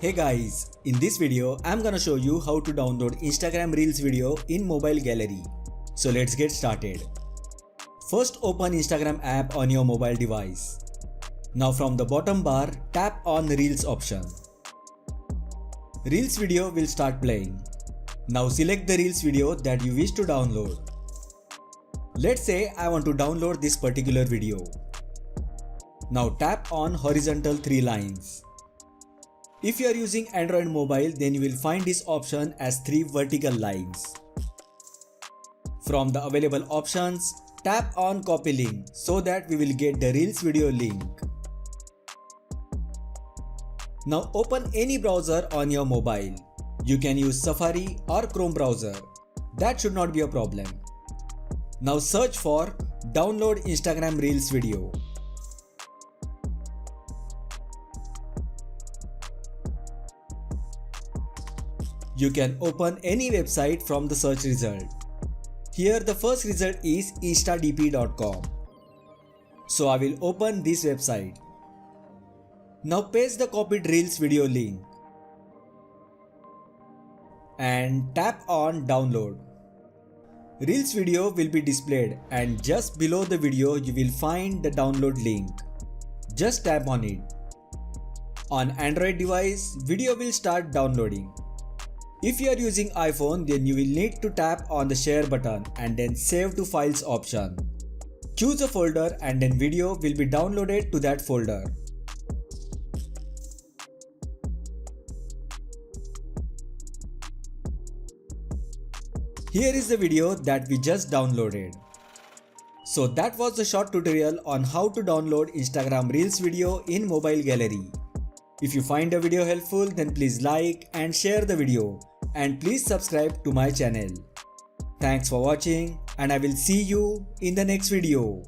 Hey guys, in this video I'm gonna show you how to download Instagram Reels video in mobile gallery. So let's get started. First open Instagram app on your mobile device. Now from the bottom bar tap on Reels option. Reels video will start playing. Now select the Reels video that you wish to download. Let's say I want to download this particular video. Now tap on horizontal 3 lines. If you are using Android mobile, then you will find this option as 3 vertical lines. From the available options, tap on copy link so that we will get the Reels video link. Now open any browser on your mobile. You can use Safari or Chrome browser. That should not be a problem. Now search for download Instagram Reels video. You can open any website from the search result. Here the first result is instadp.com. So I will open this website. Now paste the copied Reels video link and tap on download. Reels video will be displayed and just below the video you will find the download link. Just tap on it. On Android device, video will start downloading. If you are using iPhone, then you will need to tap on the share button and then save to files option. Choose a folder and then video will be downloaded to that folder. Here is the video that we just downloaded. So that was the short tutorial on how to download Instagram Reels video in mobile gallery. If you find the video helpful, then please like and share the video, and please subscribe to my channel. Thanks for watching, and I will see you in the next video.